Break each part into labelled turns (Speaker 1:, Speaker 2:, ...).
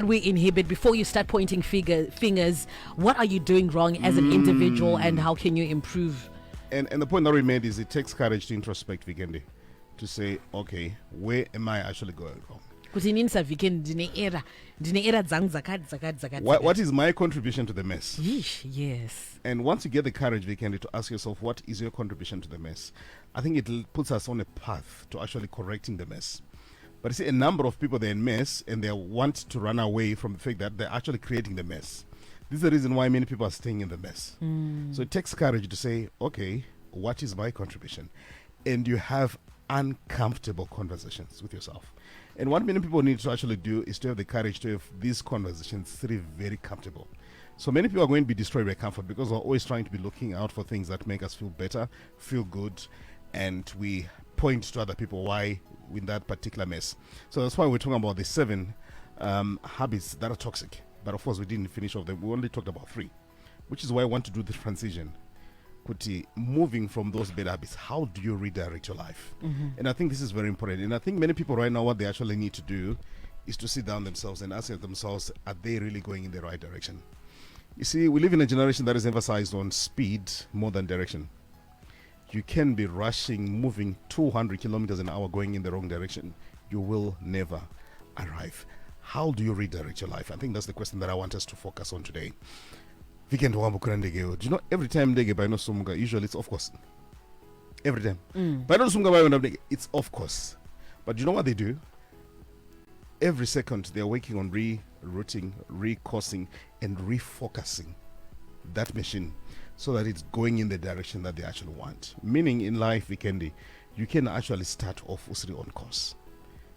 Speaker 1: we inhibit before you start pointing fingers? What are you doing wrong as an individual, and how can you improve?
Speaker 2: And the point that we made is it takes courage to introspect, Vikendi, to say, okay, where am I actually going wrong? What is my contribution to the mess?
Speaker 1: Yes.
Speaker 2: And once you get the courage, Vikendi, to ask yourself, what is your contribution to the mess? I think it puts us on a path to actually correcting the mess. But you see, a number of people, they're in mess and they want to run away from the fact that they're actually creating the mess. This is the reason why many people are staying in the mess. So it takes courage to say, okay, what is my contribution? And you have uncomfortable conversations with yourself. And what many people need to actually do is to have the courage to have these conversations very comfortable. So many people are going to be destroyed by comfort because we're always trying to be looking out for things that make us feel better, feel good, and we point to other people why we're in that particular mess. So that's why we're talking about the 7 habits that are toxic. But of course, we didn't finish all them. We only talked about 3, which is why I want to do the transition. Kuti, moving from those bad habits, how do you redirect your life? And I think this is very important. And I think many people right now, what they actually need to do is to sit down themselves and ask themselves, are they really going in the right direction? You see, we live in a generation that is emphasized on speed more than direction. You can be rushing, moving 200 kilometers an hour going in the wrong direction. You will never arrive. How do you redirect your life? I think that's the question that I want us to focus on today. Do you know, every time they get by no sumuga, usually it's of course. Every time. By no sumuga, it's of course. But you know what they do? Every second they're working on rerouting, recoursing, and refocusing that machine so that it's going in the direction that they actually want. Meaning in life, Vikendi, you can actually start off on course.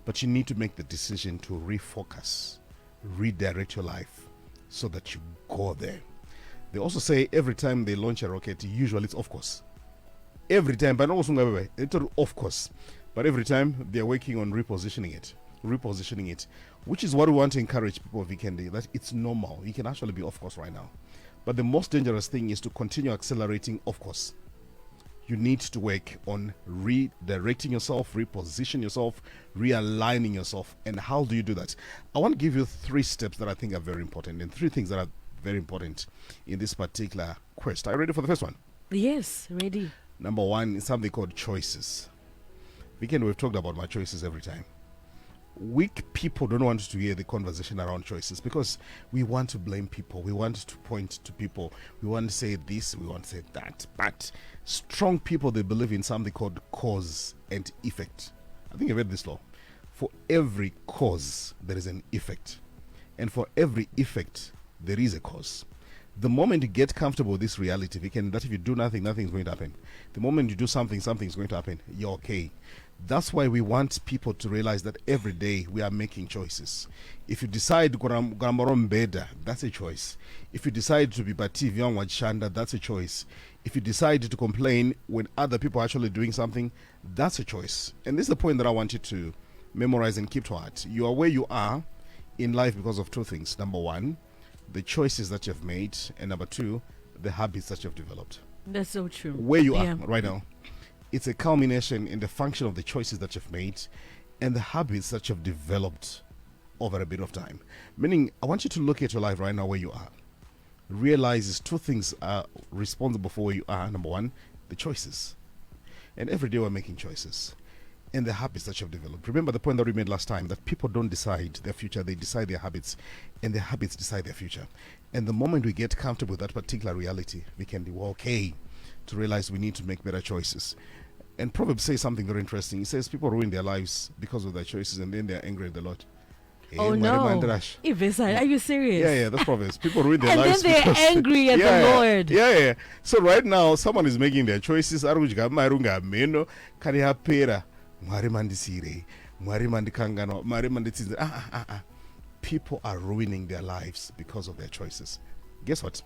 Speaker 2: But you need to make the decision to refocus, redirect your life so that you go there. They also say every time they launch a rocket, usually it's off course. Every time, but not it's off course. But every time they're working on repositioning it, which is what we want to encourage people, Vikendi, that it's normal. You can actually be off course right now. But the most dangerous thing is to continue accelerating off course. You need to work on redirecting yourself, reposition yourself, realigning yourself. And how do you do that? I want to give you 3 steps that I think are very important, and 3 things that are very important in this particular quest. Are you ready for the first one?
Speaker 1: Yes, ready.
Speaker 2: Number 1 is something called choices. We've talked about my choices every time. Weak people don't want to hear the conversation around choices because we want to blame people. We want to point to people. We want to say this, we want to say that. But strong people, they believe in something called cause and effect. I think I read this law. For every cause, there is an effect. And for every effect, there is a cause. The moment you get comfortable with this reality, that if you do nothing, nothing is going to happen. The moment you do something, something is going to happen. You're okay. That's why we want people to realize that every day we are making choices. If you decide beda, that's a choice. If you decide to be Bativian Shanda, that's a choice. If you decide to complain when other people are actually doing something, that's a choice. And this is the point that I want you to memorize and keep to heart. You are where you are in life because of 2 things. Number 1, the choices that you've made, and number 2, the habits that you've developed.
Speaker 1: That's so true.
Speaker 2: Where you are right now, it's a culmination in the function of the choices that you've made and the habits that you've developed over a bit of time. Meaning, I want you to look at your life right now where you are. Realize 2 things are responsible for where you are. Number 1, the choices. And every day we're making choices. And the habits that you've developed. Remember the point that we made last time, that people don't decide their future, they decide their habits, and their habits decide their future. And the moment we get comfortable with that particular reality, we can be okay to realize we need to make better choices. And Proverbs says something very interesting. He says people ruin their lives because of their choices, and then they're angry at the Lord.
Speaker 1: Oh no! Ivesa, are you serious?
Speaker 2: Yeah, that's Proverbs. People ruin their
Speaker 1: and
Speaker 2: lives.
Speaker 1: And then they're angry at the Lord.
Speaker 2: Yeah. So right now, someone is making their choices. People are ruining their lives because of their choices. Guess what?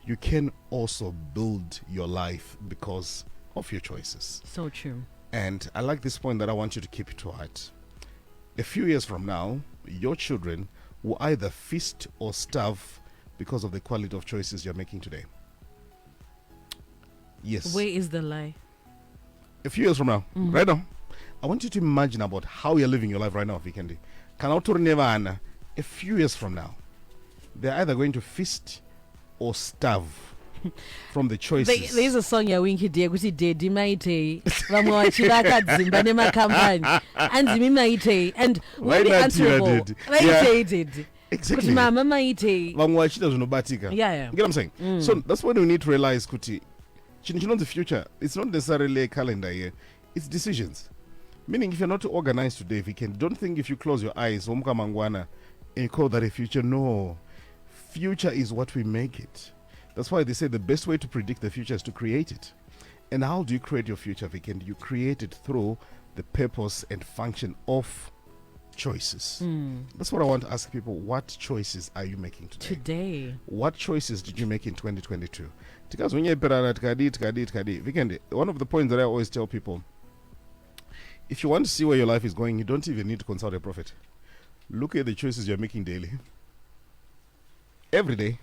Speaker 2: You can also build your life because of your choices.
Speaker 1: So true.
Speaker 2: And I like this point that I want you to keep to heart. A few years from now, your children will either feast or starve because of the quality of choices you're making today. Yes.
Speaker 1: Where is the lie?
Speaker 2: A few years from now, right now, I want you to imagine about how you're living your life right now, Vikendi. a few years from now, they're either going to feast or starve from the choices.
Speaker 1: There's a song ya Winky Dear Gusi Dedi Maite Vamwa Chiraka Zimbanema Campaign and Zimi Maite and
Speaker 2: Why
Speaker 1: we'll be
Speaker 2: not
Speaker 1: answerable.
Speaker 2: you did?
Speaker 1: Maite did.
Speaker 2: Exactly.
Speaker 1: Mama Maite.
Speaker 2: Vamwachita zvinobatika.
Speaker 1: Yeah.
Speaker 2: You get what I'm saying? So that's when we need to realize, Kuti, the future, it's not necessarily a calendar here, it's decisions. Meaning, if you're not organized today, if you can, don't think if you close your eyes, and you call that a future. No. Future is what we make it. That's why they say the best way to predict the future is to create it. And how do you create your future, Vikendi? You create it through the purpose and function of choices. That's what I want to ask people. What choices are you making today? What choices did you make in 2022? Because when Vikendi, one of the points that I always tell people, if you want to see where your life is going, you don't even need to consult a prophet. Look at the choices you're making daily. Every day.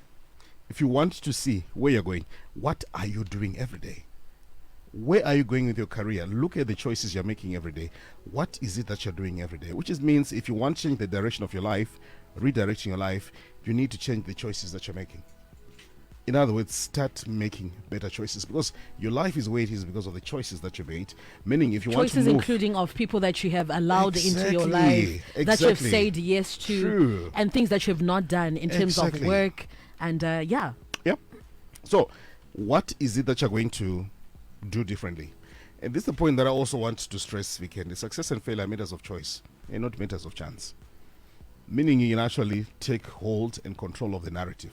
Speaker 2: If you want to see where you're going, what are you doing every day? Where are you going with your career? Look at the choices you're making every day. What is it that you're doing every day? Which means if you want to change the direction of your life, redirecting your life, you need to change the choices that you're making. In other words, start making better choices, because your life is where it is because of the choices that you made. Meaning, if you want to move,
Speaker 1: including of people that you have allowed into your life, that you have said yes to, and things that you have not done in terms of work. And yeah.
Speaker 2: So, what is it that you're going to do differently? And this is the point that I also want to stress, Weekend. Success and failure are matters of choice and not matters of chance. Meaning you can actually take hold and control of the narrative.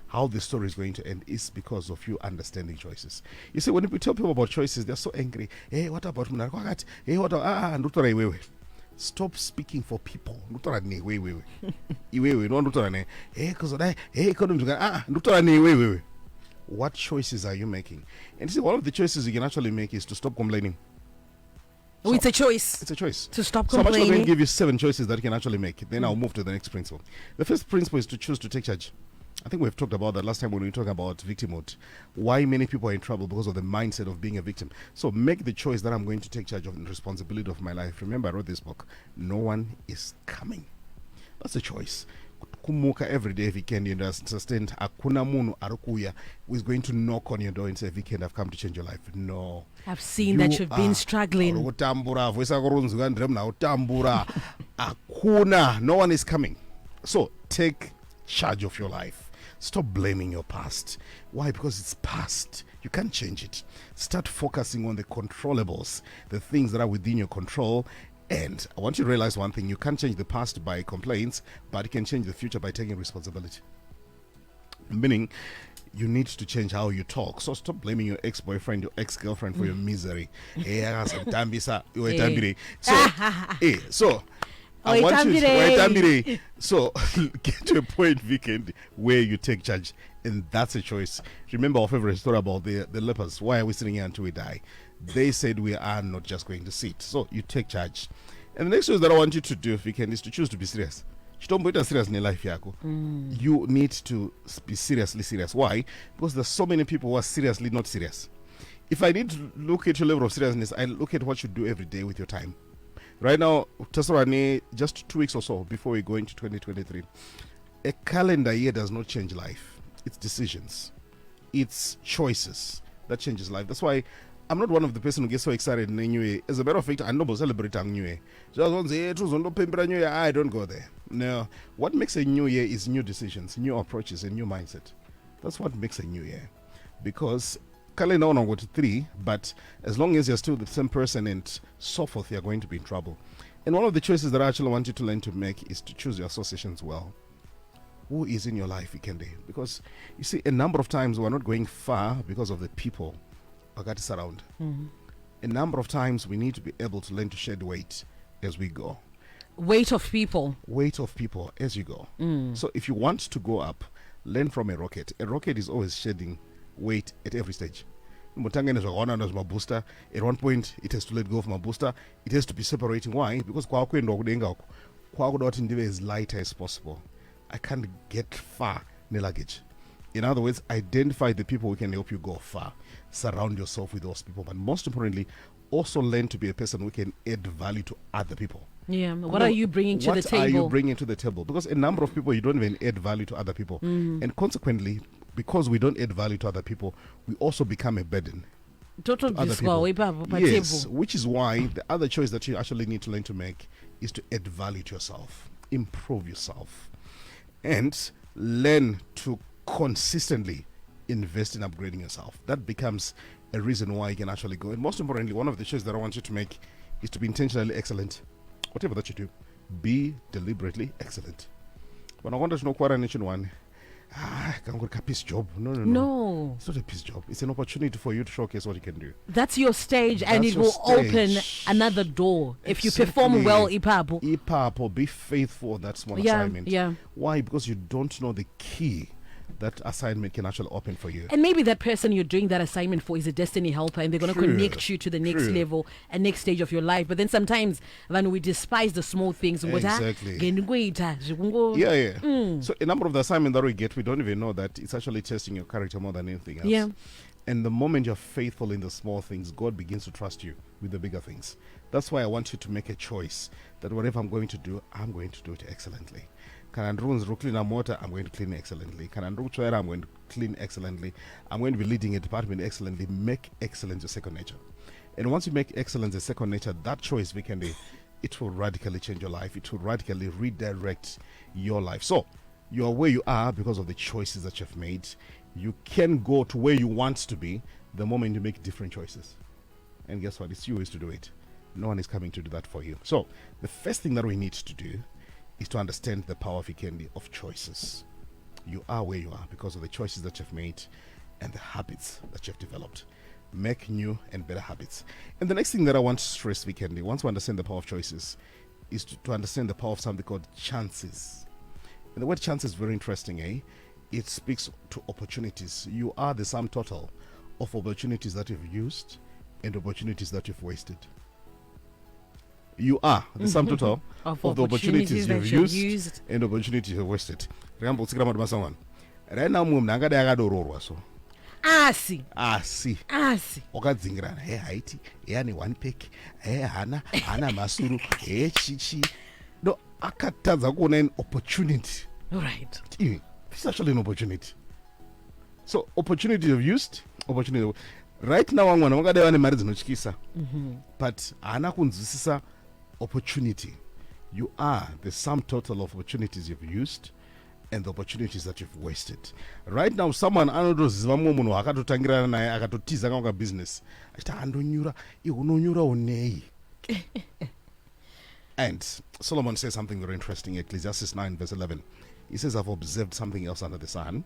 Speaker 2: How the story is going to end is because of you understanding choices. You see, when we tell people about choices, they're so angry. Hey, what about Munarkwagat? Hey, what about Stop speaking for people. What choices are you making? And see, one of the choices you can actually make is to stop complaining.
Speaker 1: So it's a choice.
Speaker 2: It's a choice.
Speaker 1: To stop
Speaker 2: complaining. So I'm actually going to give you 7 choices that you can actually make. Then I'll move to the next principle. The first principle is to choose to take charge. I think we've talked about that last time when we were talking about victimhood. Why many people are in trouble because of the mindset of being a victim. So make the choice that I'm going to take charge of the responsibility of my life. Remember, I wrote this book. No one is coming. That's a choice. Kumuka every day, Weekend, you understand. Akuna munu arukuya who is going to knock on your door and say, Weekend, I've come to change your life. No.
Speaker 1: I've seen that you've been struggling.
Speaker 2: Akuna. No one is coming. So take charge of your life. Stop blaming your past. Why? Because it's past. You can't change it. Start focusing on the controllables, the things that are within your control. And I want you to realize one thing. You can't change the past by complaints, but you can change the future by taking responsibility. Meaning, you need to change how you talk. So stop blaming your ex-boyfriend, your ex-girlfriend for your misery. So I want you to so get to a point, Weekend, where you take charge, and that's a choice. Remember our favorite story about the lepers. Why are we sitting here until we die? They said we are not just going to sit. So you take charge. And the next choice that I want you to do, Weekend, is to choose to be serious. Serious in life. You need to be seriously serious. Why? Because there's so many people who are seriously not serious. If I need to look at your level of seriousness, I look at what you do every day with your time. Right now, just 2 weeks or so before we go into 2023, a calendar year does not change life. It's decisions. It's choices that changes life. That's why I'm not one of the person who gets so excited in the new year. As a matter of fact, I don't celebrate a new year. I don't go there. No. What makes a new year is new decisions, new approaches, and new mindset. That's what makes a new year. Because calendar on go to 3, but as long as you're still the same person and so forth, you're going to be in trouble. And one of the choices that I actually want you to learn to make is to choose your associations well. Who is in your life, Ikende? Because you see, a number of times we're not going far because of the people that surround. A number of times we need to be able to learn to shed weight as we go.
Speaker 1: Weight of people
Speaker 2: as you go. So if you want to go up, learn from a rocket. A rocket is always shedding weight at every stage. At one point it has to let go of my booster. It has to be separating. Why? Because is lighter as possible. I can't get far in luggage. In other words, identify the people who can help you go far. Surround yourself with those people. But most importantly, also learn to be a person who can add value to other people.
Speaker 1: Yeah. What are you bringing to the table?
Speaker 2: What are you bringing to the table? Because a number of people, you don't even add value to other people. And consequently, because we don't add value to other people, we also become a burden to other people. Yes, which is why the other choice that you actually need to learn to make is to add value to yourself, improve yourself, and learn to consistently invest in upgrading yourself. That becomes a reason why you can actually go. And most importantly, one of the choices that I want you to make is to be intentionally excellent. Whatever that you do, be deliberately excellent. But I want to know quite an one. A piece job. No. It's not a piece job. It's an opportunity for you to showcase what you can do.
Speaker 1: That's your stage, and it will open another door. If you perform well,
Speaker 2: Ipapo, be faithful on that small assignment.
Speaker 1: Yeah.
Speaker 2: Why? Because you don't know the key that assignment can actually open for you.
Speaker 1: And maybe that person you're doing that assignment for is a destiny helper, and they're going to connect you to the next level and next stage of your life. But then sometimes when we despise the small things,
Speaker 2: exactly. So a number of the assignments that we get, we don't even know that it's actually testing your character more than anything else.
Speaker 1: Yeah.
Speaker 2: And the moment you're faithful in the small things, God begins to trust you with the bigger things. That's why I want you to make a choice that whatever I'm going to do, I'm going to do it excellently. Can I clean a motor? I'm going to clean excellently. Can I I'm going to clean excellently. I'm going to be leading a department excellently. Make excellence your second nature. And once you make excellence a second nature, that choice, Vikendi, it will radically change your life. It will radically redirect your life. So you are where you are because of the choices that you've made. You can go to where you want to be the moment you make different choices. And guess what? It's you who is to do it. No one is coming to do that for you. So the first thing that we need to do is to understand the power of choices. You are where you are because of the choices that you've made and the habits that you've developed. Make new and better habits. And the next thing that I want to stress, Vikendi, once we understand the power of choices, is to understand the power of something called chances. And the word chance is very interesting, It speaks to opportunities. You are the sum total of opportunities that you've used and opportunities that you've wasted. You are the sum total of the opportunities you've used and opportunities you've wasted. Right now, so
Speaker 1: asi
Speaker 2: wakadzingirana haiti yani one pick hana masuru chichi no akatadza kuona an opportunity.
Speaker 1: Right.
Speaker 2: It's actually an opportunity. So opportunity you've used, opportunity right now vamwana vakadai vane mari dzinotyisa but hana kunzwisisa opportunity. You are the sum total of opportunities you've used and the opportunities that you've wasted. Right now, someone anotoziva mumwe munhu akatotangirana naye akatotiza kanga business achiti andonyura unonyura unei. And Solomon says something very interesting, Ecclesiastes 9 verse 11. He says, I've observed something else under the sun.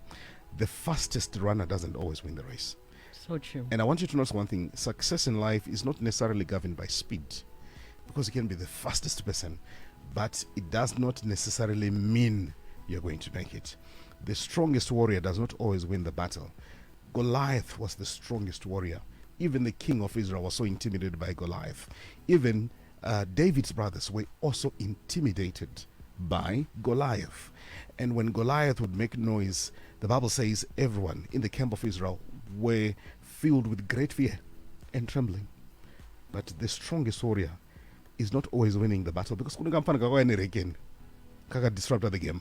Speaker 2: The fastest runner doesn't always win the race.
Speaker 1: So true.
Speaker 2: And I want you to notice one thing. Success in life is not necessarily governed by speed, because you can be the fastest person, but it does not necessarily mean you're going to make it. The strongest warrior does not always win the battle. Goliath was the strongest warrior. Even the king of Israel was so intimidated by Goliath. Even David's brothers were also intimidated by Goliath. And when Goliath would make noise, the Bible says everyone in the camp of Israel were filled with great fear and trembling. But the strongest warrior is not always winning the battle, because kaka disrupt the game.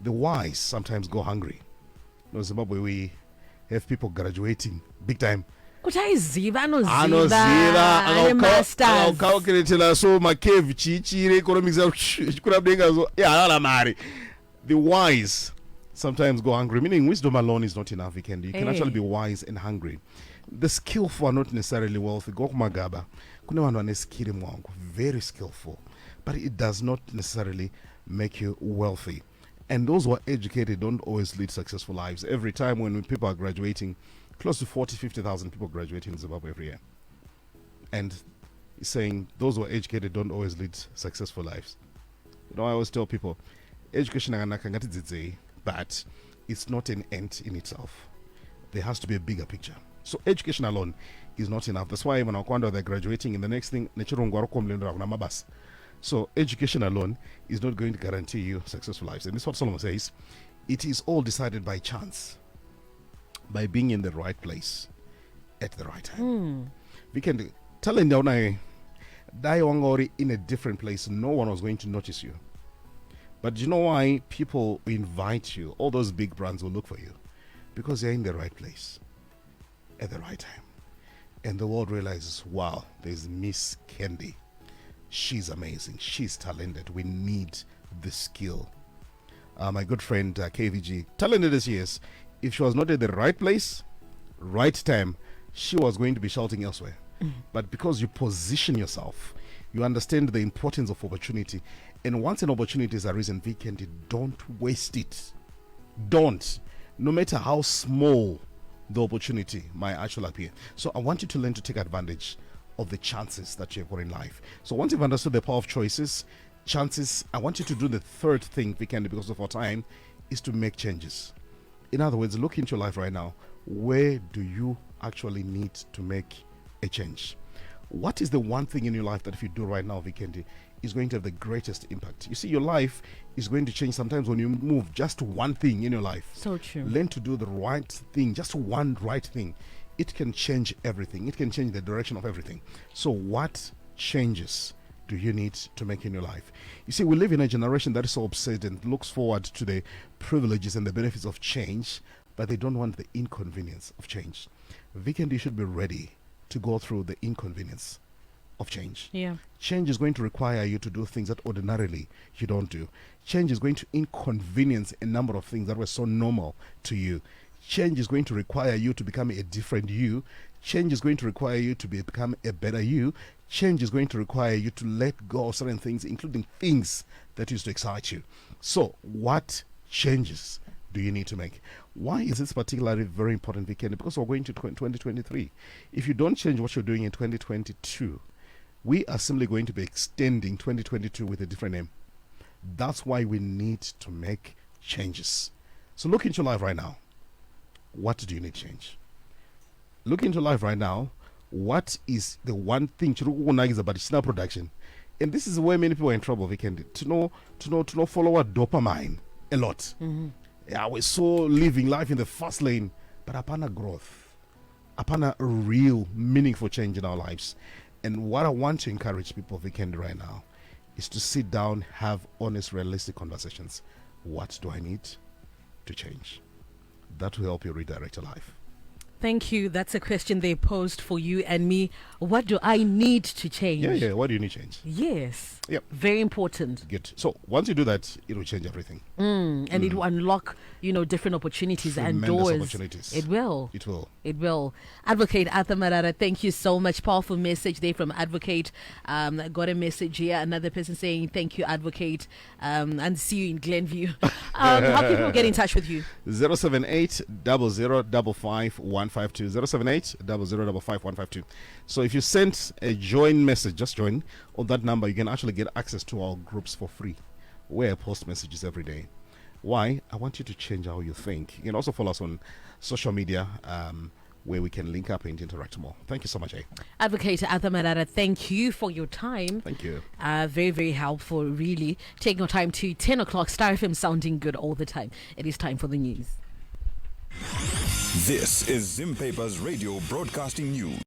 Speaker 2: The wise sometimes go hungry. In Zimbabwe, we have people graduating big time. Calculating so my cave chichi economics. The wise sometimes go hungry, meaning wisdom alone is not enough. You can actually be wise and hungry. The skillful are not necessarily wealthy. Gokumagaba, very skillful, but it does not necessarily make you wealthy. And those who are educated don't always lead successful lives. Every time when people are graduating, close to 50,000 people graduating in Zimbabwe every year. And he's saying those who are educated don't always lead successful lives. I always tell people, education but it's not an end in itself. There has to be a bigger picture. So education alone is not enough. That's why when they're graduating, in the next thing, so education alone is not going to guarantee you successful lives. And this is what Solomon says. it is all decided by chance, by being in the right place at the right time. We can tell in in a different place, no one was going to notice you. But you know why people invite you? All those big brands will look for you because you're in the right place at the right time. And the world realizes, wow, there's Miss Candy. She's amazing. She's talented. We need the skill. My good friend KVG, talented as she is, if she was not at the right place, right time, she was going to be shouting elsewhere. But because you position yourself, you understand the importance of opportunity. And once an opportunity is arisen, Vikendi, don't waste it. Don't. No matter how small the opportunity might actually appear. So I want you to learn to take advantage of the chances that you've got in life. So once you've understood the power of choices, chances, I want you to do the third thing, Vikendi, because of our time, is to make changes. In other words, look into your life right now. Where do you actually need to make a change? What is the one thing in your life that if you do right now, Vikendi, is going to have the greatest impact? You see, your life is going to change sometimes when you move just one thing in your life.
Speaker 1: So true.
Speaker 2: Learn to do the right thing, just one right thing. It can change everything. It can change the direction of everything. So what changes do you need to make in your life? You see, we live in a generation that is so obsessed and looks forward to the privileges and the benefits of change, but they don't want the inconvenience of change. Vikendi, you should be ready to go through the inconvenience of change.
Speaker 1: Yeah.
Speaker 2: Change is going to require you to do things that ordinarily you don't do. Change is going to inconvenience a number of things that were so normal to you. Change is going to require you to become a different you. Change is going to require you to become a better you. Change is going to require you to let go of certain things, including things that used to excite you. So, what changes do you need to make? Why is this particularly very important, Vikendi? Because we're going to 2023. If you don't change what you're doing in 2022, we are simply going to be extending 2022 with a different name. That's why we need to make changes. So look into your life right now. What do you need to change? Look into life right now. What is the one thing about China production? And this is where many people are in trouble, Vikendi. To know follow our dopamine a lot. Yeah, we're so living life in the fast lane, but upon a growth, upon a real meaningful change in our lives. And what I want to encourage people, Vikendi, right now is to sit down, have honest, realistic conversations. What do I need to change? That will help you redirect your life.
Speaker 1: Thank you. That's a question they posed for you and me. What do I need to change?
Speaker 2: Yeah. What do you need to change?
Speaker 1: Yes.
Speaker 2: Yep.
Speaker 1: Very important.
Speaker 2: Good. So once you do that, it will change everything.
Speaker 1: And it will unlock, different opportunities and
Speaker 2: Tremendous
Speaker 1: doors.
Speaker 2: Opportunities.
Speaker 1: It will.
Speaker 2: It will.
Speaker 1: It will. Advocate Arthur Marara, thank you so much. Powerful message there from Advocate. Got a message here. Another person saying thank you, Advocate. And see you in Glenview. How can people get in touch with you?
Speaker 2: 078 0055 152. 078 0055 152. So if you send a join message, just join on that number, you can actually get access to our groups for free, where I post messages every day. Why? I want you to change how you think. You can also follow us on social media, where we can link up and interact more. Thank you so much.
Speaker 1: Advocate Arthur Marara, thank you for your time.
Speaker 2: Thank you.
Speaker 1: Very, very helpful, really. Taking your time to 10 o'clock, Star FM sounding good all the time. It is time for the news.
Speaker 3: This is Zim Paper's Radio Broadcasting News.